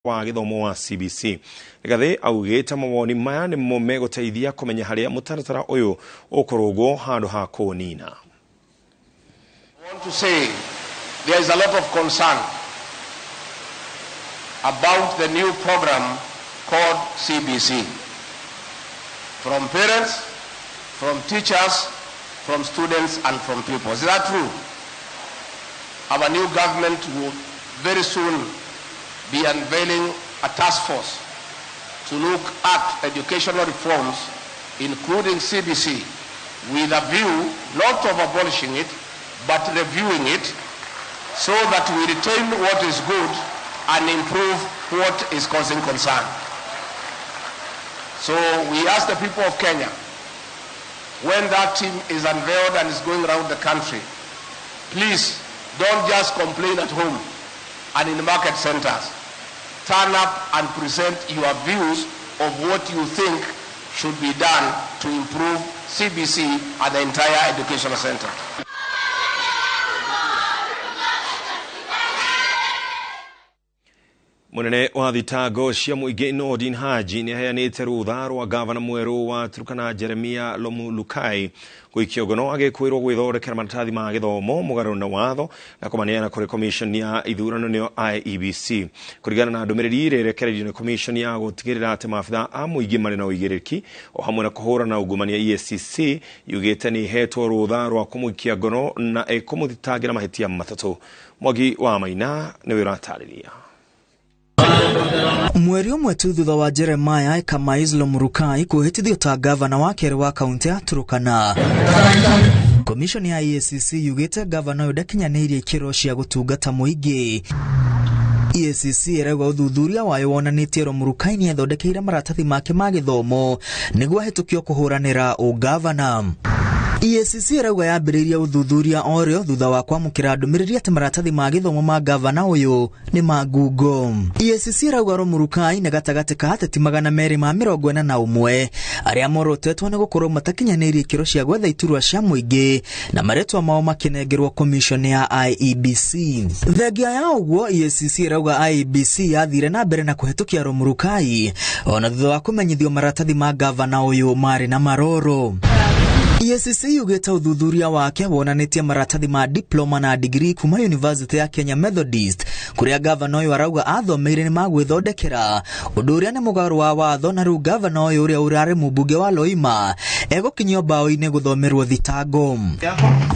wa githomo wa CBC gathe augite mawoni maya ni mo meguteithia kumenya haria mutaratara uyu ukorogwo handu ha kunina. I want to say there is a lot of concern about the new program called CBC from parents, from teachers, from students and from pupils. Is that true? Our new government will very soon be unveiling a task force to look at educational reforms, including CBC, with a view not of abolishing it, but reviewing it so that we retain what is good and improve what is causing concern. So we ask the people of Kenya, when that team is unveiled and is going around the country, please don't just complain at home and in the market centers. Turn up and present your views of what you think should be done to improve CBC at the entire educational center. Munene wa thitango cia muingi Nordin Haji ni aheanite rutha rwa gavana mweru wa Turkana Jeremia Lomulukai guikio ngono agikwirwo gwithondekera maratathi ma githomo mugaruru na watho na kumaneana kuri commission ya ithurano niyo IEBC kurigana na ndumiriri irerekererio ni commission ya gutigirira ati maafitha a muingi mari na uigiriki o hamwe na kuhura na ugumania EACC yugite ni hetwo rutha rwa kumuikia ngono na kumuthitangira mahitia matatu. Mwagi wa Maina ni wiratariria mweri umwe tu thutha wa Jeremiah Lomulukai kuhitithio ta gavana wa kere wa kaunti ya Turkana. Commission ya EACC yugite gavana uyu ndakinyanirie ikiro cia gutungata muingi. EACC erauga uthuthuria wayo wonanitie Lomulukai ni athondekeire maratathi make ma githomo niguo ahitukio kuhuranira ugavana. EACC erauga yambiriria uthuthuria orio thutha wa kwamukira ndumiriri ati maratathi ma githomo ma gavana uyu ni magungo. EACC erauga Lomulukai ni gatagati ka ateti 241 aria morotetwo ni gukorwo matakinyanirie ikiro cia gwetha iturwa cia muingi na maretwa mao makinengerwo commission ya IEBC. Thengia ya uguo EACC erauga IEBC yathire na mbere na kuhitukia Lomulukai ona thutha wa kumenyithio maratathi ma gavana uyu mari na maroro. EACC yugeta uthuthuria wake wonanitie maratathi ma diploma na degree kuma University ya Kenya Methodist kuria gavana uyu arauga athomeire ni magwithondekera undu uria ni mugaru wa watho na riu gavana uyu uria urari mubunge wa Loima egukinyio bao-ini guthomerwo thitango.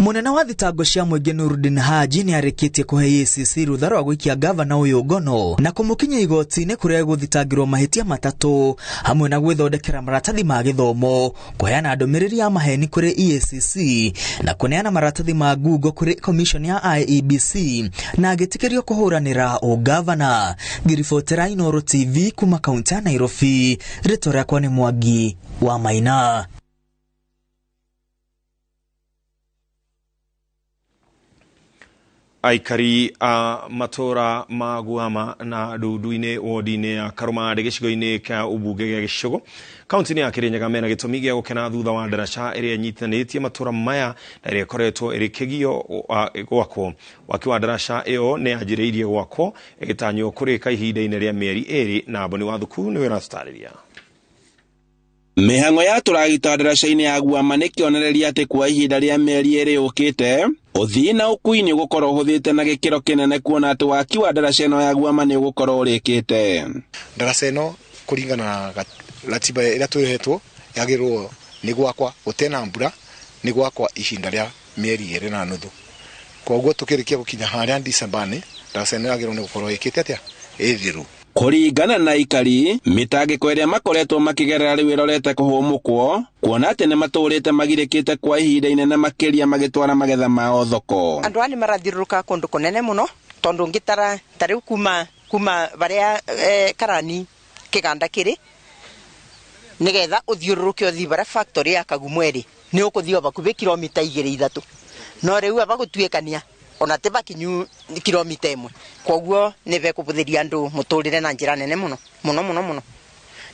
Munene wa thitango cia muingi Nordin Haji ni arikitie kuhe EACC rutha rwa gwikia gavana uyu ngono na kumukinyia igoti-ini kuria guthitangirwo mahitia matatu hamwe na gwithondekera maratathi ma githomo kuheana ndumiriri ya maheni kuri EACC na kuneana maratathi ma Google kuri commission ya IEBC na agitikirio kuhuranira ugavana. Ngiribotera Inooro TV kuma kaunti ya Nairobi, rĩtwa rĩakwa ni Mwagi wa Maina. Aikari a matora ma Guama na Duduine wodine ya Karumade gicigo-ini kia ubunge gia Gicigo kaunti-ini ya Kirinyaga mena gitumi gia gukena thutha wa ndaraca iria nyitithanitie matora maya na iria ikoretwo iri kigio gwakwo. Waki wa ndaraca iyo ni yanjiriirie gwakwo igitanywo kurika ihinda-ini ria mieri 2 na Boni wa Thuku ni wirastariria. Mihango ya turagita ndaraca-ini ya Guama ni kionereria ati kwa ihinda ria mieri 2 ukite uthii na ukui ni gukorwo huthite na gikiro kinene kuona ati waki wa ndaraca ino ya Guama ni gukorwo urikite. Ndaraca ino kuringana na ratiba ira tuhetwo yagirwo ni gwakwa gutena mbura ni gwakwa ihinda ria mieri 2 na nuthu. Koguo tukirikia gukinya haria December-ni ndaraca ino yagirwo ni gukorwo ikite atia ithiru. Kuringana na ikari mitangiko iria makoretwo makigerera riu irorete kuhumukwo kuona ati ni maturite magirikite kwa ihinda inene makiria magitwara magetha mao thoko. Andu ani marathiruka kundu kunene muno tondu ngitara tariu kuma baria karani kiganda kiri nigetha uthiururuke uthi bara factory ya Kagumweri ni ukuthio bakubi kilomita 2-3 no riu abagutuikania ona te bakinyu kilomita 1 koguo ni bekubuthiria andu muturire na njira nene muno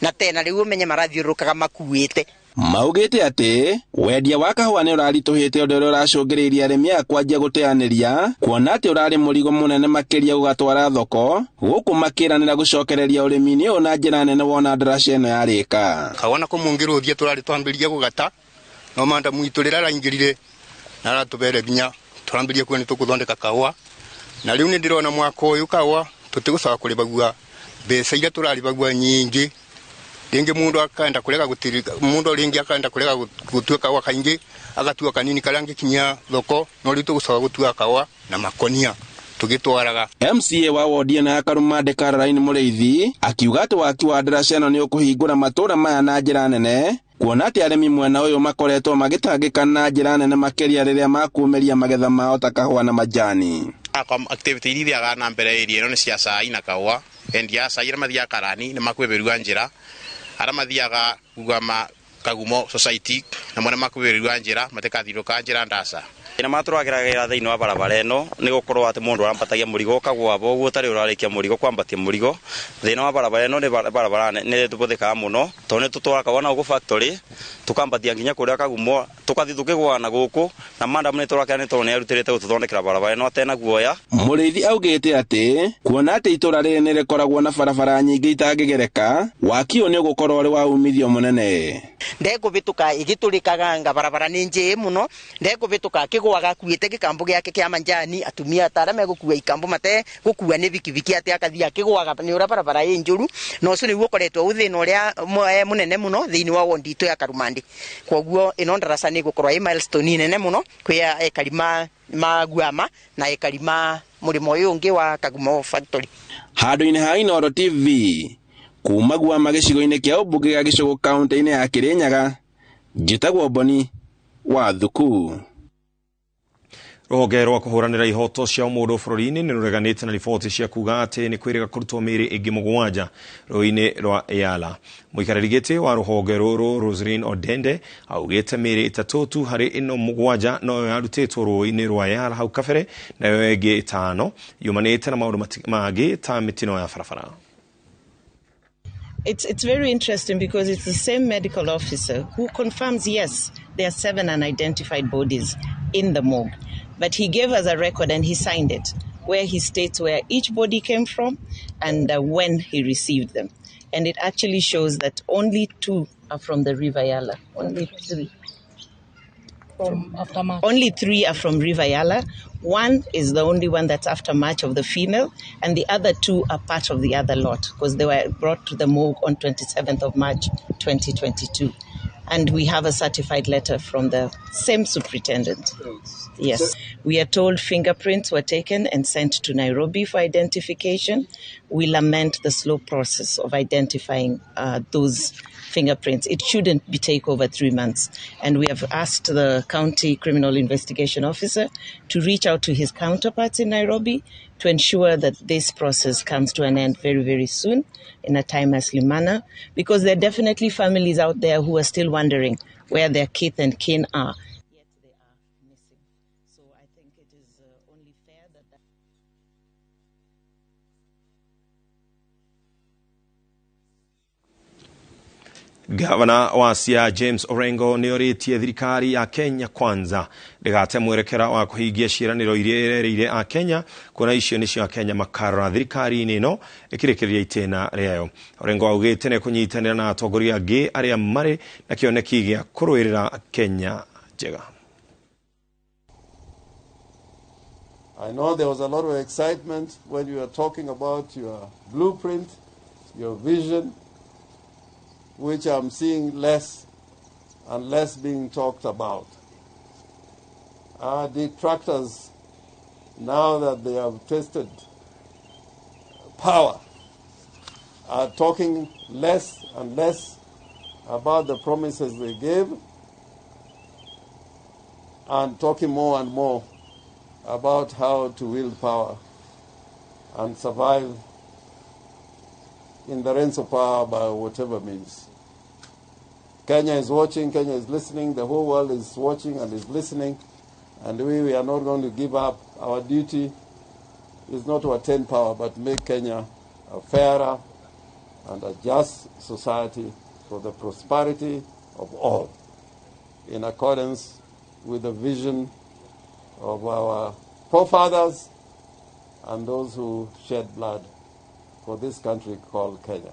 na tena riu umenye marathiurukaga makuite maugite ati wendia wa kahua ni urarituhite undu uracungiriria arimi a kwanjia guteaniria kuona ati urari murigo munene makiria gugatwara thoko guku makiranira gucokereria urimi-ini uyu na njira nene wona ndaraca ino yarika kawana kumungiruthia turari twambirie gugata no manda mwitu rira raingirire na ratubere binya turambirie kwene tukuthondeka kahua na riu ni ndirona mwaka uyu kahua tutigucoka kuribagua mbeca iria turaribagua nyingi ringi mundu akaenda kurega gutirika mundu ringi akaenda kurega gutua kahua kaingi agatua kanini karia ngikinya thoko no riu tugucoka gutua kahua na makonia tugitwaraga. MCA wa wodi na Karumade Caroline Mureithi akiuga ati waki wa ndaraca ino ni ukuhingura matura maya na njira nene kuona ati arimi mwena uyu makoretwo magitangika na njira nene makiria riria makumeria magetha mao ta kahua na majani. Activity iria na mbere iri ino ni cia cai na kahua endia cai ira mathia karani ni makweberua njira ara mathiaga kugama kagumo society na mwana makweberua njira matekathiruka njira ndasa ina maturagiragira thiini wa barabara ino ni gukorwo ati mundu arampatagia murigo kagwa boguo utari urarikia murigo kwambatia murigo thiini wa barabara ino ni barabara ni tubuthika muno to ni tutwaka wana ugu factory tukambatia nginya kuria kagumo tukathi tukigwana guku na madam ni turakira ni tone arutirite gututhondekera barabara ino atena guoya. Mureithi augite ati kuona ati itura riri ni rikoragwo na barabara nyingi itangigereka waki ni gukorwo uri wa umithio munene ndegubituka igiturikaga nga barabara ni nji muno ndegubituka kigwaga kuite gikambu giake kia manjani atumia atara megukua ikambu mate gukua ni bikibiki ati akathia kigwaga ni ura barabara injuru no so ni gukoretwo uthina uria munene muno thiini wa wondi itu ya Karumande koguo ino ndaraca ni gukorwa i milestone nene muno kwia ekarima maguama na ekarima murimo uyu ungi wa Kagumo factory. Handu-ini ha Inooro TV kuma Guama gicigo-ini kia ubunge gia Gicugu kaunti-ini ya Kirinyaga njitagwo Boni wa Thuku. Rũhonge rwa kũhũranĩra ihoto cia mũndũ bũrũri-inĩ nĩ rũreganĩte na riboti cia kuga atĩ nĩ kwĩrĩga kũrutwo mĩĩrĩ ĩngĩ mũgwanja rũĩ-inĩ rwa Yala. Mũikarĩri gĩtĩ wa rũhonge rũrũ Roselyn Odende augĩte mĩĩrĩ ĩtatũ tu harĩ ĩno mũgwanja no yarutĩtwo rũĩ-inĩ rwa Yala hau kabere nayo ĩngĩ ĩtano yumanĩte na maũndũ mangĩ ta mĩtino ya barabara. It's very interesting because it's the same medical officer who confirms, yes, there are 7 unidentified bodies in the morgue. But he gave us a record and he signed it, where he states where each body came from and when he received them. And it actually shows that only 2 are from the River Yala. Only 3. From aftermath. Only 3 are from River Yala. 1 is the only one that's aftermath of the female, and the other 2 are part of the other lot because they were brought to the morgue on 27th of March 2022. And we have a certified letter from the same superintendent. Yes. We are told fingerprints were taken and sent to Nairobi for identification. We lament the slow process of identifying those fingerprints. It shouldn't be take over 3 months. And we have asked the county criminal investigation officer to reach out to his counterparts in Nairobi to ensure that this process comes to an end very, very soon in a timelessly manner, because there are definitely families out there who are still wondering where their kith and kin are. Yet they are missing. So I think it is only fair that Gavana wa Siaya James Orengo nĩ orĩtie thirikari ya Kenya Kwanza ndĩgate mwerekera wa kũhingia ciĩranĩro iria irereire a Kenya kuona icio nĩcio a Kenya makarora thirikari-inĩ ĩno ĩkĩrĩkĩrĩria itĩna rĩayo. Orengo augĩte nĩ kũnyitanĩra na atongoria angĩ arĩa marĩ na kĩoneki gĩa kũrũĩrĩra Kenya njega. I know there was a lot of excitement when you were talking about your blueprint, your vision, which I'm seeing less and less being talked about. Our detractors, now that they have tasted power, are talking less and less about the promises they gave and talking more and more about how to wield power and survive in the reins of power by whatever means. Kenya is watching, Kenya is listening, the whole world is watching and is listening, and we are not going to give up. Our duty is not to attain power, but make Kenya a fairer and a just society for the prosperity of all, in accordance with the vision of our forefathers and those who shed blood for this country called Kenya.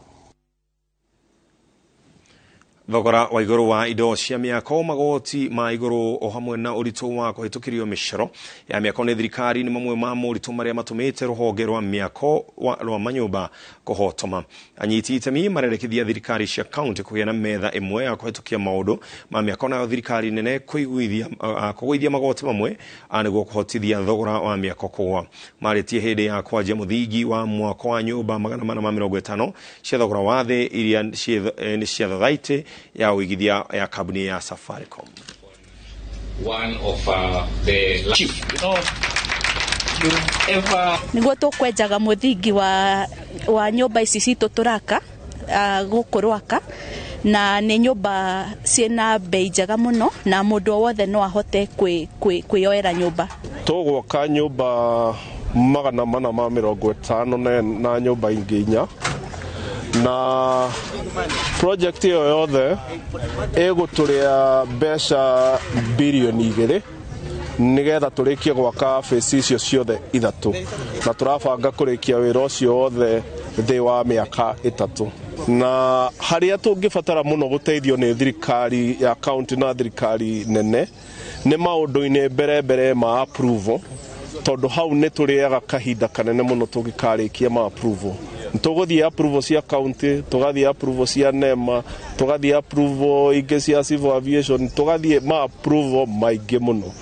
Thogora wa iguru wa indo cia miako magoti ma iguru o hamwe na uritu wa kuhitukirio micoro ya miako ni thirikari ni mamwe ma muritu maria matumite ruhonge rwa miako rwa manyumba kuhotoma. Anyiti itemi marerekithia thirikari cia county kugia na metha imwe ya kuhitukia maundu ma miako na thirikari nene kuiguithia magoti mamwe aniguo kuhotithia thogora wa miako kugwa. Maritie hindi ya kwanjia muthingi wa mwako wa nyumba 450 cia thogora wa thi iria ni cia thathaiti ya wigithia ya kabuni ya Safaricom. One of the chief, niguo tukwenjaga muthingi wa nyumba ici citu turaka gukurwaka na ni nyumba ciena bei njega muno na mundu wothe no ahote kwioera nyumba. Tugwaka nyumba 450 na nyumba ingi 4 na project hiyo yothe iguturia mbeca bilioni 2 nigetha turikie gwaka phase icio ciothe 3 na turabanga kurikia wira ucio wothe thi wa miaka 3 na haria tungibatara muno guteithio ni thirikari ya county na thirikari nene ni maundu-ini mbere ma approval tondu hau ni turiaga kahinda kanene muno tungikarikia ma approval. Tugathie approval cia county, tugathie approval cia NEMA, tugathie approval ingi cia civil aviation, tugathie ma approval maingi muno